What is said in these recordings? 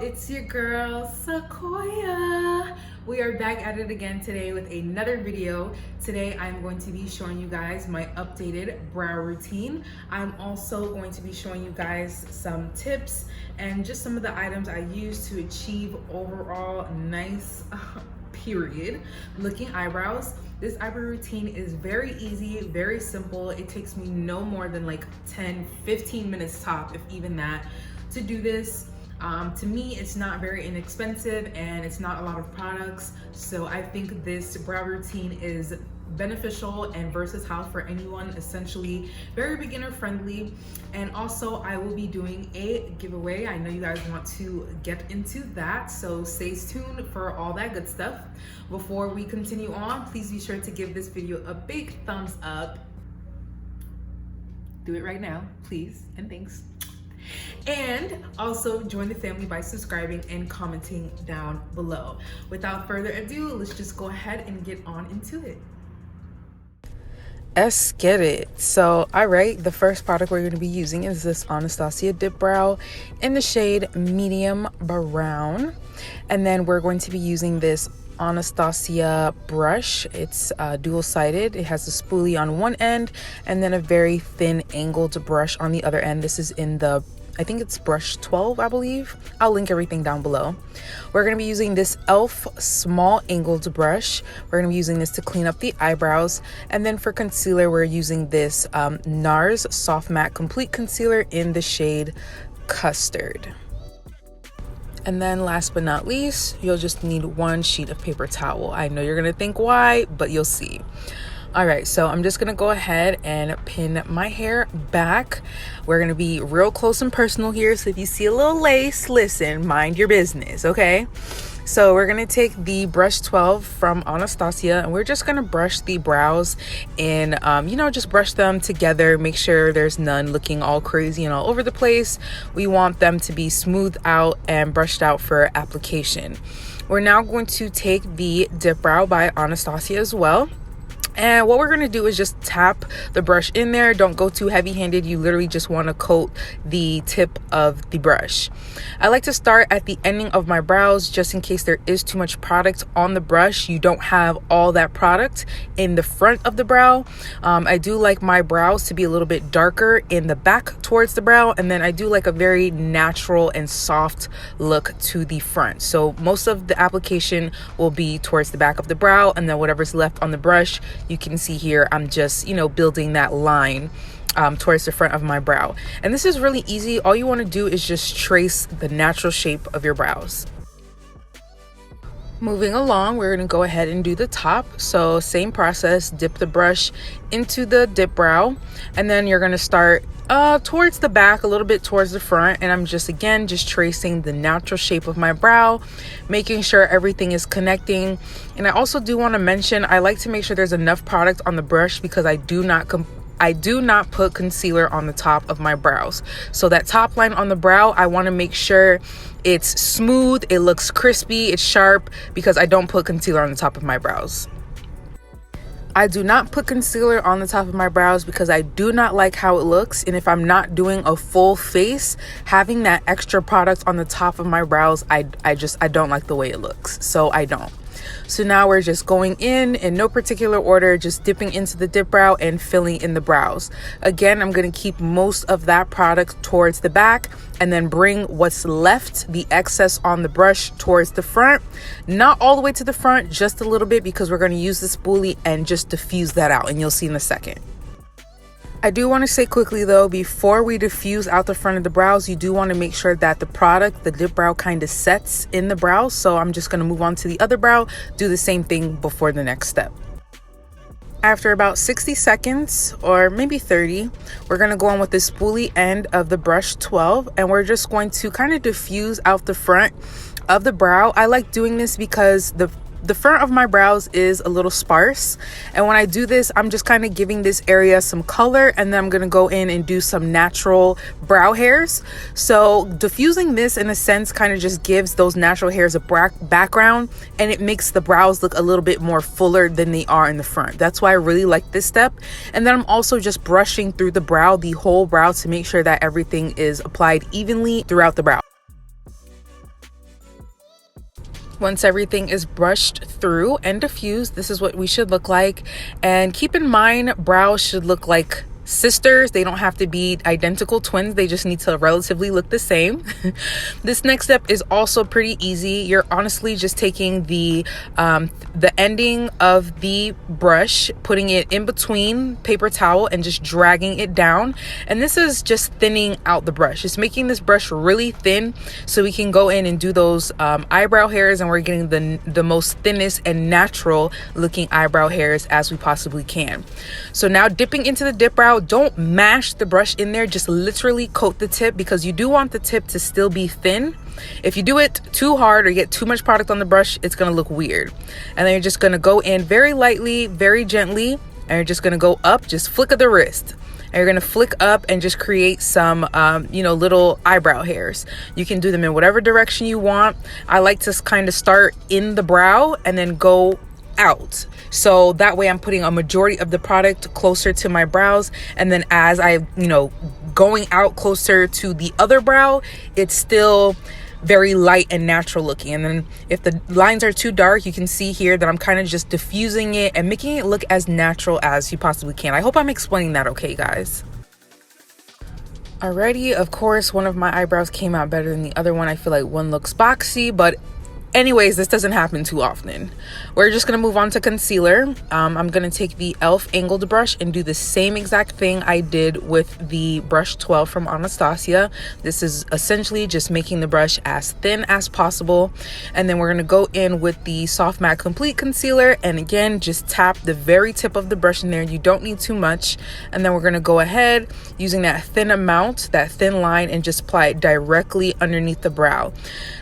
it's your girl Sequoia. We are back at it again today with another video. Today I'm going to be showing you guys my updated brow routine. I'm also going to be showing you guys some tips and just some of the items I use to achieve overall nice period looking eyebrows. This eyebrow routine is very easy, very simple. It takes me no more than like 10-15 minutes top, if even that, to do this. To me, it's not very inexpensive and it's not a lot of products. So I think this brow routine is beneficial and versatile for anyone, essentially very beginner friendly. And also I will be doing a giveaway. I know you guys want to get into that, so stay tuned for all that good stuff. Before we continue on, please be sure to give this video a big thumbs up. Do it right now, please, and thanks. And also join the family by subscribing and commenting down below. Without further ado, let's just go ahead and get on into it. Let's get it. So, all right, the first product we're going to be using is this Anastasia Dipbrow in the shade medium brown. And then we're going to be using this Anastasia brush. It's dual-sided. It has a spoolie on one end and then a very thin angled brush on the other end. This is in the, I think it's brush 12, I believe. I'll link everything down below. We're going to be using this E.l.f. small angled brush. We're going to be using this to clean up the eyebrows. And then for concealer, we're using this NARS Soft Matte Complete Concealer in the shade Custard. And then last but not least, you'll just need one sheet of paper towel. I know you're going to think why, but you'll see. All right, so I'm just gonna go ahead and pin my hair back. We're gonna be real close and personal here, so if you see a little lace, listen, mind your business, okay? So we're gonna take the brush 12 from Anastasia and we're just gonna brush the brows and, just brush them together, make sure there's none looking all crazy and all over the place. We want them to be smoothed out and brushed out for application. We're now going to take the Dipbrow by Anastasia as well. And what we're going to do is just tap the brush in there. Don't go too heavy-handed. You literally just want to coat the tip of the brush. I like to start at the ending of my brows just in case there is too much product on the brush. You don't have all that product in the front of the brow. I do like my brows to be a little bit darker in the back towards the brow. And then I do like a very natural and soft look to the front. So most of the application will be towards the back of the brow, and then whatever's left on the brush, you can see here, I'm just, building that line towards the front of my brow. And this is really easy. All you want to do is just trace the natural shape of your brows. Moving along, we're going to go ahead and do the top. So same process, dip the brush into the Dipbrow, and then you're going to start towards the back, a little bit towards the front, and I'm just tracing the natural shape of my brow, making sure everything is connecting. And I also do want to mention, I like to make sure there's enough product on the brush because I do not put concealer on the top of my brows. So that top line on the brow, I want to make sure it's smooth, it looks crispy, it's sharp, because I don't put concealer on the top of my brows. I do not put concealer on the top of my brows because I do not like how it looks. And if I'm not doing a full face, having that extra product on the top of my brows, I don't like the way it looks. So I don't. So now we're just going in no particular order, just dipping into the Dipbrow and filling in the brows. Again, I'm going to keep most of that product towards the back and then bring what's left, the excess on the brush, towards the front. Not all the way to the front, just a little bit, because we're going to use the spoolie and just diffuse that out, and you'll see in a second. I do want to say quickly though, before we diffuse out the front of the brows, you do want to make sure that the product, the Dipbrow, kind of sets in the brows. So I'm just going to move on to the other brow, do the same thing before the next step. After about 60 seconds or maybe 30, we're going to go on with the spoolie end of the brush 12, and we're just going to kind of diffuse out the front of the brow. I like doing this because the front of my brows is a little sparse, and when I do this, I'm just kind of giving this area some color, and then I'm going to go in and do some natural brow hairs. So diffusing this in a sense kind of just gives those natural hairs a background, and it makes the brows look a little bit more fuller than they are in the front. That's why I really like this step. And then I'm also just brushing through the brow, the whole brow, to make sure that everything is applied evenly throughout the brow. Once everything is brushed through and diffused, this is what we should look like. And keep in mind, brows should look like sisters. They don't have to be identical twins. They just need to relatively look the same. This next step is also pretty easy. You're honestly just taking the ending of the brush, putting it in between paper towel and just dragging it down. And this is just thinning out the brush. It's making this brush really thin so we can go in and do those eyebrow hairs, and we're getting the most thinnest and natural looking eyebrow hairs as we possibly can. So now dipping into the Dipbrow, don't mash the brush in there, just literally coat the tip, because you do want the tip to still be thin. If you do it too hard or get too much product on the brush, it's going to look weird. And then you're just going to go in very lightly, very gently, and you're just going to go up, just flick of the wrist. And you're going to flick up and just create some, little eyebrow hairs. You can do them in whatever direction you want. I like to kind of start in the brow and then go out, so that way I'm putting a majority of the product closer to my brows, and then as I going out closer to the other brow, it's still very light and natural looking. And then if the lines are too dark, you can see here that I'm kind of just diffusing it and making it look as natural as you possibly can. I hope I'm explaining that okay, guys. Alrighty, of course, one of my eyebrows came out better than the other one. I feel like one looks boxy, but anyways, this doesn't happen too often. We're just gonna move on to concealer. I'm gonna take the E.l.f. angled brush and do the same exact thing I did with the brush 12 from Anastasia. This is essentially just making the brush as thin as possible. And then we're gonna go in with the Soft Matte Complete Concealer, and again, just tap the very tip of the brush in there. You don't need too much. And then we're gonna go ahead using that thin amount, that thin line, and just apply it directly underneath the brow.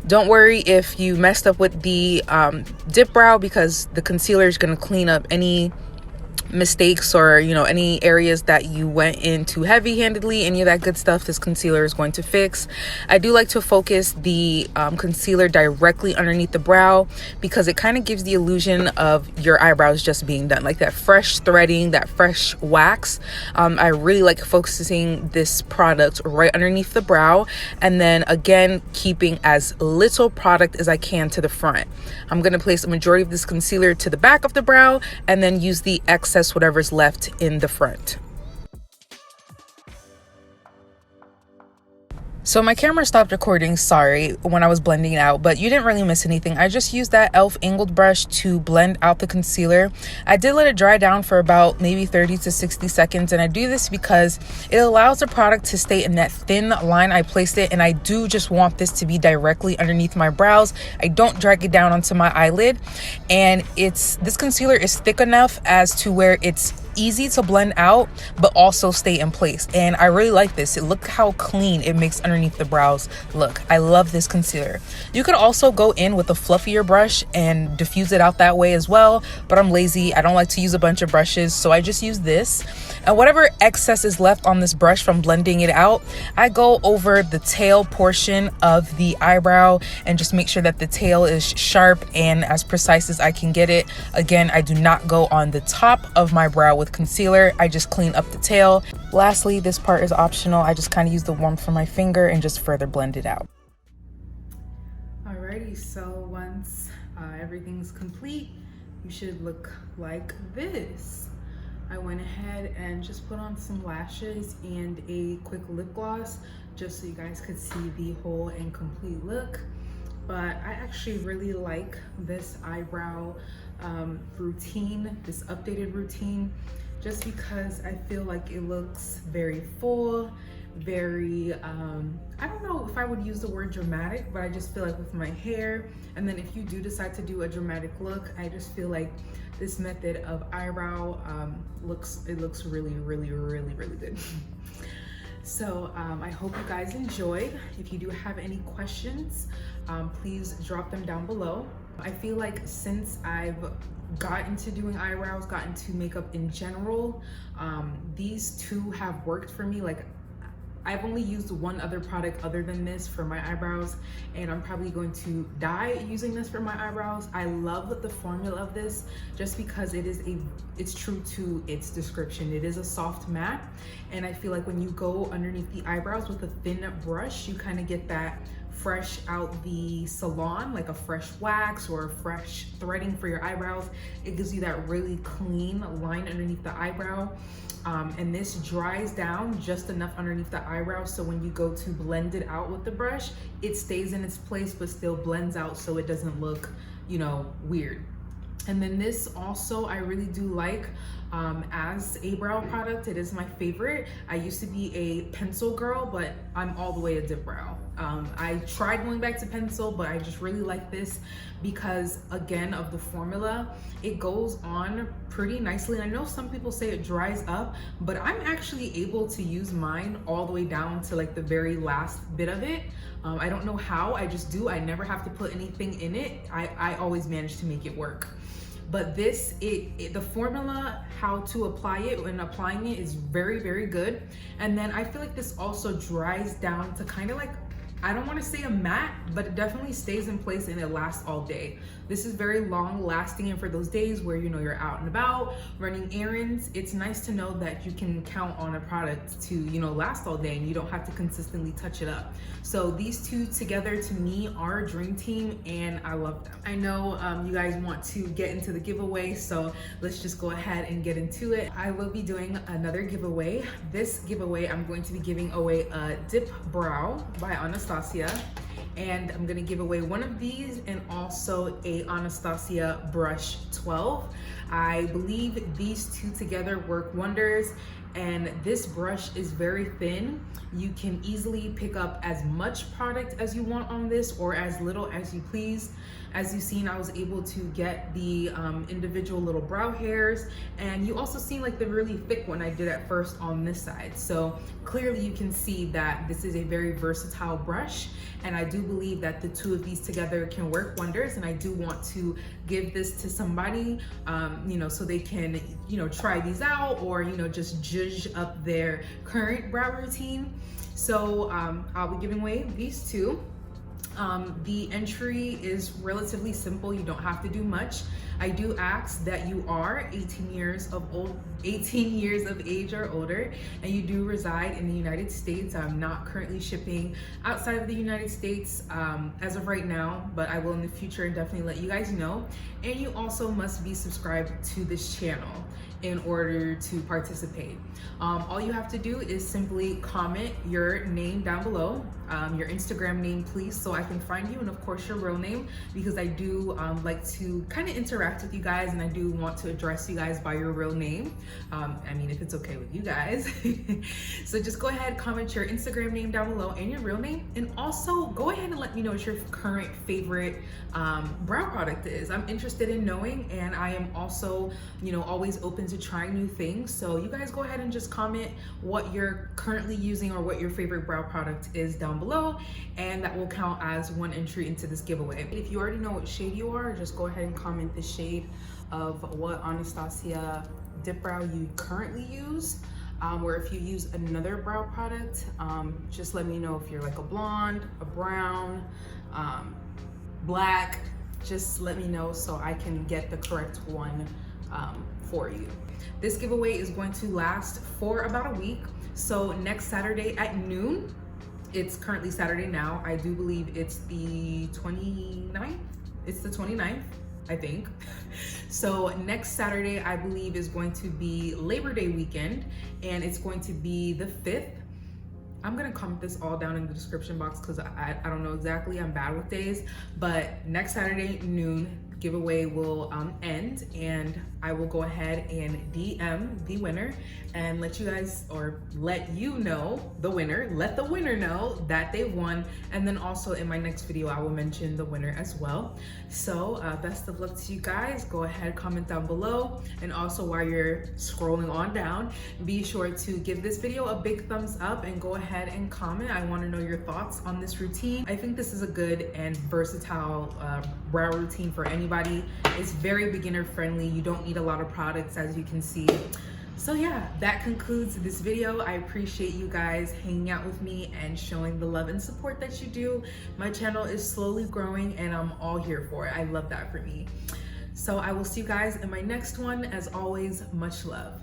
Don't worry if you messed up with the Dipbrow, because the concealer is going to clean up any mistakes or any areas that you went into heavy-handedly. Any of that good stuff this concealer is going to fix. I do like to focus the concealer directly underneath the brow, because it kind of gives the illusion of your eyebrows just being done, like that fresh threading, that fresh wax. I really like focusing this product right underneath the brow, and then again keeping as little product as I can to the front. I'm going to place a majority of this concealer to the back of the brow, and then use the excess whatever's left in the front. So my camera stopped recording, sorry, when I was blending it out, but you didn't really miss anything. I just used that E.l.f. angled brush to blend out the concealer. I did let it dry down for about maybe 30 to 60 seconds, and I do this because it allows the product to stay in that thin line I placed it, and I do just want this to be directly underneath my brows. I don't drag it down onto my eyelid, and this concealer is thick enough as to where it's easy to blend out but also stay in place, and I really like this. Look how clean it makes underneath the brows look. I love this concealer. You could also go in with a fluffier brush and diffuse it out that way as well, but I'm lazy. I don't like to use a bunch of brushes, so I just use this. And whatever excess is left on this brush from blending it out, I go over the tail portion of the eyebrow and just make sure that the tail is sharp and as precise as I can get it. Again, I do not go on the top of my brow with concealer. I just clean up the tail. Lastly, this part is optional. I just kind of use the warmth from my finger and just further blend it out. Alrighty, so once everything's complete, you should look like this. I went ahead and just put on some lashes and a quick lip gloss just so you guys could see the whole and complete look. But I actually really like this eyebrow routine, this updated routine, just because I feel like it looks very full, very I don't know if I would use the word dramatic, but I just feel like with my hair, and then if you do decide to do a dramatic look, I just feel like this method of eyebrow looks really good. So I hope you guys enjoyed. If you do have any questions, please drop them down below. I feel like since I've got into doing eyebrows, got into makeup in general, these two have worked for me. Like, I've only used one other product other than this for my eyebrows, and I'm probably going to die using this for my eyebrows. I love the formula of this just because it's true to its description. It is a soft matte, and I feel like when you go underneath the eyebrows with a thin brush, you kind of get that fresh out the salon, like a fresh wax or fresh threading for your eyebrows. It gives you that really clean line underneath the eyebrow. And this dries down just enough underneath the eyebrow, so when you go to blend it out with the brush, it stays in its place but still blends out so it doesn't look, you know, weird. And then this also I really do like as a brow product. It is my favorite. I used to be a pencil girl, but I'm all the way a Dipbrow. I tried going back to pencil, but I just really like this because, again, of the formula. It goes on pretty nicely. I know some people say it dries up, but I'm actually able to use mine all the way down to like the very last bit of it. I don't know how, I just do. I never have to put anything in it. I always manage to make it work. But this, the formula, how to apply it when applying it is very, very good. And then I feel like this also dries down to kind of like, I don't want to say a matte, but it definitely stays in place and it lasts all day. This is very long lasting, and for those days where, you know, you're out and about running errands, it's nice to know that you can count on a product to, you know, last all day and you don't have to consistently touch it up. So these two together to me are a dream team and I love them. I know you guys want to get into the giveaway, so let's just go ahead and get into it. I will be doing another giveaway. This giveaway, I'm going to be giving away a Dipbrow by Anastasia. And I'm gonna give away one of these and also a Anastasia brush 12. I believe these two together work wonders, and this brush is very thin. You can easily pick up as much product as you want on this or as little as you please. As you've seen, I was able to get the individual little brow hairs, and you also see like the really thick one I did at first on this side. So clearly you can see that this is a very versatile brush, and I do believe that the two of these together can work wonders, and I do want to give this to somebody, you know, so they can, you know, try these out or, you know, just judge up their current brow routine. So I'll be giving away these two. The entry is relatively simple. You don't have to do much. I do ask that you are 18 years of age or older, and you do reside in the United States. I'm not currently shipping outside of the United States as of right now, but I will in the future and definitely let you guys know. And you also must be subscribed to this channel in order to participate. All you have to do is simply comment your name down below, your Instagram name please, so I can find you, and of course your real name, because I do like to kind of interact with you guys, and I do want to address you guys by your real name. I mean, if it's okay with you guys. So just go ahead, comment your Instagram name down below and your real name, and also go ahead and let me know what your current favorite brow product is. I'm interested in knowing, and I am also, you know, always open to trying new things. So you guys go ahead and just comment what you're currently using or what your favorite brow product is down below, and that will count as one entry into this giveaway. If you already know what shade you are, just go ahead and comment the shade of what Anastasia Dipbrow you currently use. Or if you use another brow product, just let me know if you're like a blonde, a brown, black. Just let me know so I can get the correct one for you. This giveaway is going to last for about a week. So next Saturday at noon, it's currently Saturday now. I do believe it's the 29th. It's the 29th, I think. So next Saturday, I believe, is going to be Labor Day weekend, and it's going to be the 5th. I'm gonna comment this all down in the description box because I don't know exactly, I'm bad with days, but next Saturday noon, giveaway will end, and I will go ahead and DM the winner and let you guys, or let you know the winner, let the winner know that they won. And then also in my next video, I will mention the winner as well. So best of luck to you guys. Go ahead, comment down below. And also while you're scrolling on down, be sure to give this video a big thumbs up and go ahead and comment. I wanna know your thoughts on this routine. I think this is a good and versatile brow routine for anybody. It's very beginner friendly. You don't need a lot of products, as you can see. So yeah, that concludes this video. I appreciate you guys hanging out with me and showing the love and support that you do. My channel is slowly growing and I'm all here for it. I love that for me. So I will see you guys in my next one. As always, much love.